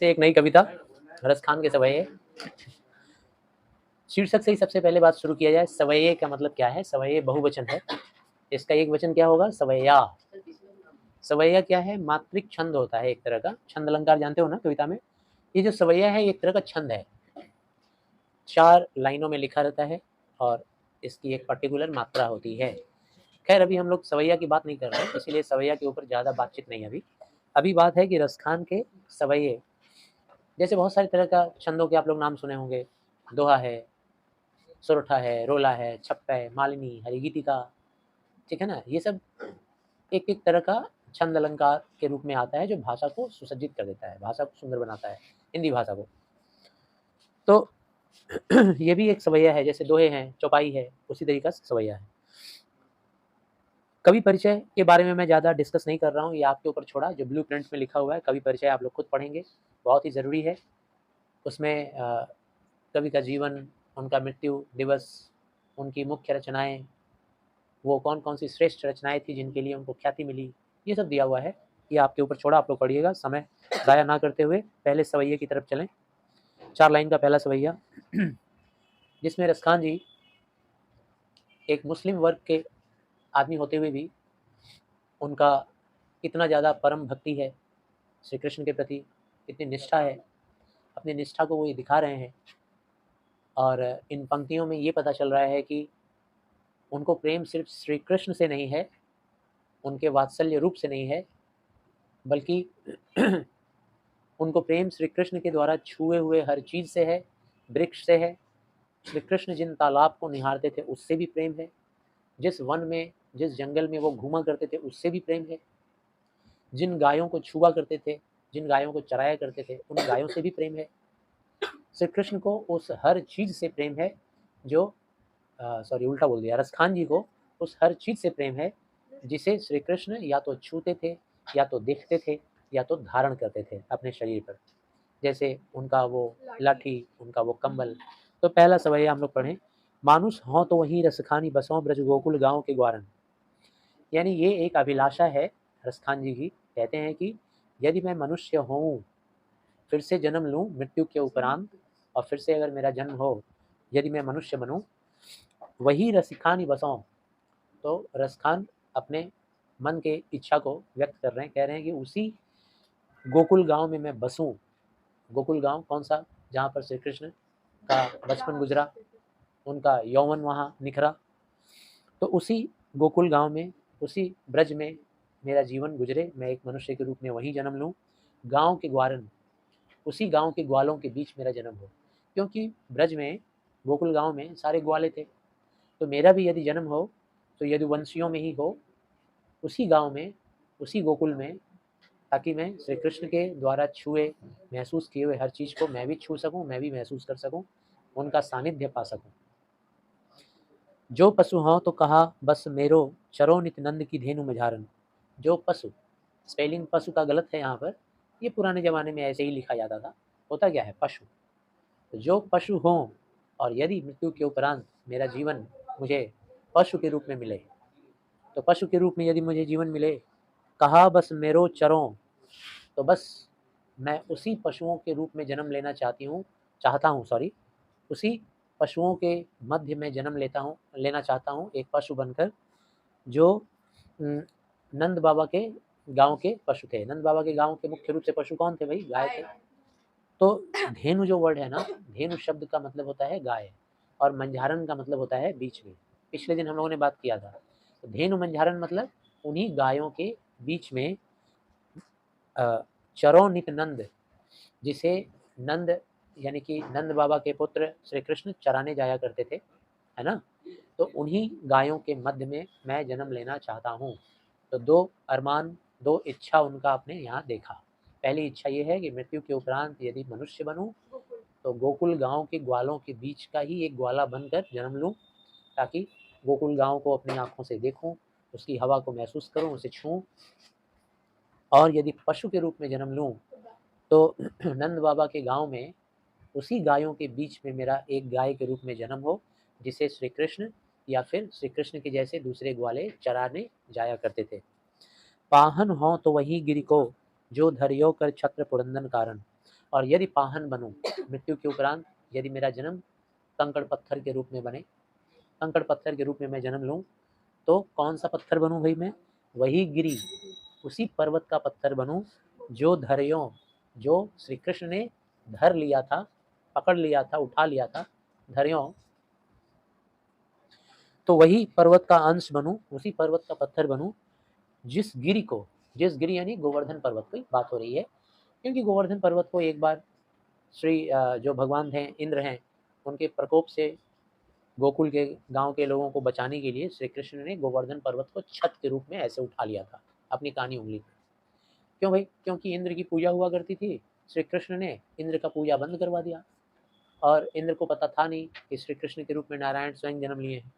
से एक नई कविता रसखान के सवैये। शीर्षक से ही सबसे पहले बात शुरू किया जाए। सवैये का मतलब क्या है? सवैये बहुवचन है, इसका एक वचन क्या होगा? सवैया। सवैया क्या है? मात्रिक छंद होता है, एक तरह का छंद अलंकार जानते हो ना कविता में। ये जो सवैया है एक तरह का छंद है, 4 लाइनों में लिखा रहता है और इसकी एक पर्टिकुलर मात्रा होती है। खैर अभी हम लोग सवैया की बात नहीं कर रहे हैं, इसीलिए सवैया के ऊपर ज़्यादा बातचीत नहीं। अभी बात है कि रसखान के सवैये, जैसे बहुत सारी तरह का छंदों के आप लोग नाम सुने होंगे। दोहा है, सोरठा है, रोला है, छप्पा है, मालिनी, हरिगीतिका, ठीक है ना। ये सब एक एक तरह का छंद अलंकार के रूप में आता है, जो भाषा को सुसज्जित कर देता है, भाषा को सुंदर बनाता है, हिंदी भाषा को। तो ये भी एक सवैया है, जैसे दोहे हैं, चौपाई है, उसी तरीका से सवैया है। कवि परिचय के बारे में मैं ज़्यादा डिस्कस नहीं कर रहा हूँ, ये आपके ऊपर छोड़ा। जो ब्लू प्रिंट में लिखा हुआ है कवि परिचय आप लोग खुद पढ़ेंगे, बहुत ही ज़रूरी है। उसमें कवि का जीवन, उनका मृत्यु दिवस, उनकी मुख्य रचनाएं, वो कौन कौन सी श्रेष्ठ रचनाएं थी जिनके लिए उनको ख्याति मिली, ये सब दिया हुआ है। ये आपके ऊपर छोड़ा, आप लोग पढ़िएगा। समय ज़ाया ना करते हुए पहले सवैये की तरफ चलें। 4 लाइन का पहला सवैया, जिसमें रसखान जी एक मुस्लिम वर्ग के आदमी होते हुए भी उनका इतना ज़्यादा परम भक्ति है श्री कृष्ण के प्रति, इतनी निष्ठा है, अपनी निष्ठा को वो ये दिखा रहे हैं। और इन पंक्तियों में ये पता चल रहा है कि उनको प्रेम सिर्फ श्री कृष्ण से नहीं है, उनके वात्सल्य रूप से नहीं है, बल्कि उनको प्रेम श्री कृष्ण के द्वारा छुए हुए हर चीज़ से है, वृक्ष से है। श्री कृष्ण जिन तालाब को निहारते थे उससे भी प्रेम है, जिस वन में, जिस जंगल में वो घूमा करते थे उससे भी प्रेम है, जिन गायों को छुआ करते थे, जिन गायों को चराया करते थे उन गायों से भी प्रेम है। श्री कृष्ण को उस हर चीज़ से प्रेम है जो सॉरी उल्टा बोल दिया, रसखान जी को उस हर चीज़ से प्रेम है जिसे श्री कृष्ण या तो छूते थे, या तो देखते थे, या तो धारण करते थे अपने शरीर पर। जैसे उनका वो लाठी, उनका वो कंबल। तो पहला सवैया हम लोग पढ़ें। मानुष हों तो वही रसखानी बसों ब्रज गोकुल गाँव के ग्वारन। यानी ये एक अभिलाषा है रसखान जी की। कहते हैं कि यदि मैं मनुष्य हूँ, फिर से जन्म लूँ मृत्यु के उपरांत, और फिर से अगर मेरा जन्म हो, यदि मैं मनुष्य बनूँ, वही रसिखानी बसों। तो रसखान अपने मन के इच्छा को व्यक्त कर रहे हैं, कह रहे हैं कि उसी गोकुल गांव में मैं बसूं। गोकुल गांव कौन सा? जहाँ पर श्री कृष्ण का बचपन गुजरा, उनका यौवन वहाँ निखरा। तो उसी गोकुल गांव में, उसी ब्रज में मेरा जीवन गुजरे, मैं एक मनुष्य के रूप में वहीं जन्म लूँ। गांव के ग्वारन, उसी गांव के ग्वालों के बीच मेरा जन्म हो, क्योंकि ब्रज में, गोकुल गांव में सारे ग्वाले थे। तो मेरा भी यदि जन्म हो तो यदुवंशियों में ही हो, उसी गांव में, उसी गोकुल में, ताकि मैं श्री कृष्ण के द्वारा छुए, महसूस किए हुए हर चीज़ को मैं भी छू सकूं, मैं भी महसूस कर सकूं, उनका सानिध्य पा सकूं। जो पशु हों तो कहा बस मेरो, चरो नित नंद की धेनु मझारन। जो पशु, स्पेलिंग पशु का गलत है यहाँ पर, ये पुराने ज़माने में ऐसे ही लिखा जाता था। होता क्या है? पशु। तो जो पशु हों, और यदि मृत्यु के उपरांत मेरा जीवन मुझे पशु के रूप में मिले, तो पशु के रूप में यदि मुझे जीवन मिले, कहा बस मेरो चरों, तो बस मैं उसी पशुओं के रूप में जन्म लेना चाहता हूँ, उसी पशुओं के मध्य में जन्म लेना चाहता हूँ, एक पशु बनकर, जो नंद बाबा के गांव के पशु थे। नंद बाबा के गांव के मुख्य रूप से पशु कौन थे भाई? गाय थे। तो धेनु जो वर्ड है ना, धेनु शब्द का मतलब होता है गाय, और मंझारन का मतलब होता है बीच में। पिछले दिन हम लोगों ने बात किया था। तो धेनु मंझारन मतलब उन्हीं गायों के बीच में चरो नित नंद, जिसे नंद यानी कि नंद बाबा के पुत्र श्री कृष्ण चराने जाया करते थे, है ना। तो उन्हीं गायों के मध्य में मैं जन्म लेना चाहता हूँ। तो 2 अरमान, 2 इच्छा उनका आपने यहाँ देखा। पहली इच्छा ये है कि मृत्यु के उपरांत यदि मनुष्य बनूं, तो गोकुल गांव के ग्वालों के बीच का ही एक ग्वाला बनकर जन्म लूं, ताकि गोकुल गांव को अपनी आंखों से देखूं, उसकी हवा को महसूस करूं, उसे छूं। और यदि पशु के रूप में जन्म लूं, तो नंद बाबा के गांव में उसी गायों के बीच में मेरा एक गाय के रूप में जन्म हो, जिसे श्री कृष्ण या फिर श्री कृष्ण के जैसे दूसरे ग्वाले चराने जाया करते थे। पाहन हो तो वही गिर को, जो धरियो कर छत्र पुरंदन कारण। और यदि पाहन बनूं, मृत्यु के उपरांत यदि मेरा जन्म कंकड़ पत्थर के रूप में बने, कंकड़ पत्थर के रूप में मैं जन्म लूं, तो कौन सा पत्थर बनूं भाई मैं? वही गिरी, उसी पर्वत का पत्थर बनूं जो धर्यों, जो श्री कृष्ण ने धर लिया था, पकड़ लिया था, उठा लिया था धर्यों, तो वही पर्वत का अंश बनूं, उसी पर्वत का पत्थर बनूं जिस गिरी को, जिस गिरी यानी गोवर्धन पर्वत की बात हो रही है, क्योंकि गोवर्धन पर्वत को एक बार श्री जो भगवान थे इंद्र हैं, उनके प्रकोप से गोकुल के गांव के लोगों को बचाने के लिए श्री कृष्ण ने गोवर्धन पर्वत को छत के रूप में ऐसे उठा लिया था अपनी कानी उंगली पे। क्यों भाई? क्योंकि इंद्र की पूजा हुआ करती थी, श्री कृष्ण ने इंद्र का पूजा बंद करवा दिया और इंद्र को पता था नहीं कि श्री कृष्ण के रूप में नारायण स्वयं जन्म लिए हैं,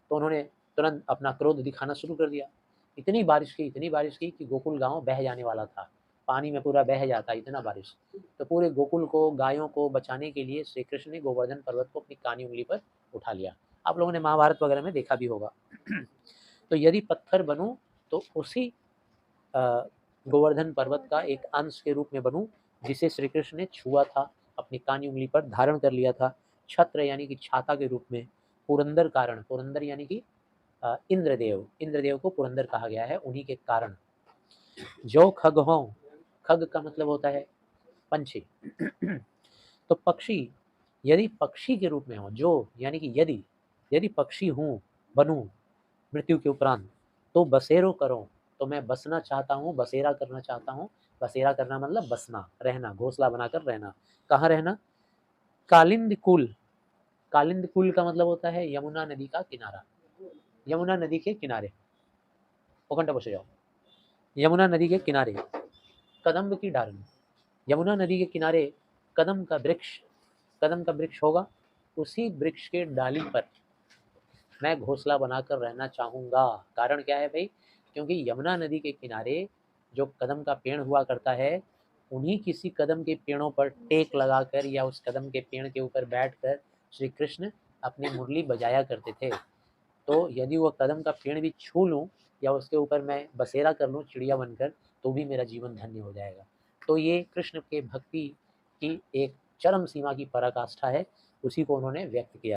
तो उन्होंने तुरंत अपना क्रोध दिखाना शुरू कर दिया। इतनी बारिश की कि गोकुल गांव बह जाने वाला था, पानी में पूरा बह जाता, इतना बारिश। तो पूरे गोकुल को, गायों को बचाने के लिए श्री कृष्ण ने गोवर्धन पर्वत को अपनी कानी उंगली पर उठा लिया। आप लोगों ने महाभारत वगैरह में देखा भी होगा। तो यदि पत्थर बनूं तो उसी गोवर्धन पर्वत का एक अंश के रूप में बनूं जिसे श्री कृष्ण ने छुआ था, अपनी कानी उंगली पर धारण कर लिया था, छत्र यानी कि छाता के रूप में, पुरंदर कारण, पुरंदर यानी कि इंद्रदेव, इंद्रदेव को पुरंदर कहा गया है उन्हीं के कारण। जो खग हो, खग का मतलब होता है पंछी। तो पक्षी यदि पक्षी के रूप में हो, जो यानी कि यदि पक्षी हूँ, बनूं मृत्यु के उपरांत, तो बसेरो करो, तो मैं बसना चाहता हूँ, बसेरा करना चाहता हूँ। बसेरा करना मतलब बसना, रहना, घोंसला बनाकर रहना। कहाँ रहना? कालिंद कुल, कालिंद कुल का मतलब होता है यमुना नदी का किनारा, यमुना नदी के किनारे, ओखंडा बसे जाओ, यमुना नदी के किनारे कदम्ब की डाली, यमुना नदी के किनारे कदम का वृक्ष, कदम का वृक्ष होगा, उसी वृक्ष के डाली पर मैं घोंसला बनाकर रहना चाहूँगा। कारण क्या है भाई? क्योंकि यमुना नदी के किनारे जो कदम का पेड़ हुआ करता है, उन्हीं किसी कदम के पेड़ों पर टेक लगाकर या उस कदम के पेड़ के ऊपर बैठकर श्री कृष्ण अपनी मुरली बजाया करते थे। तो यदि वो कदम का पेड़ भी छू लूँ या उसके ऊपर मैं बसेरा कर लूँ चिड़िया बनकर, तो भी मेरा जीवन धन्य हो जाएगा। तो ये कृष्ण के भक्ति की एक चरम सीमा की पराकाष्ठा है, उसी को उन्होंने व्यक्त किया।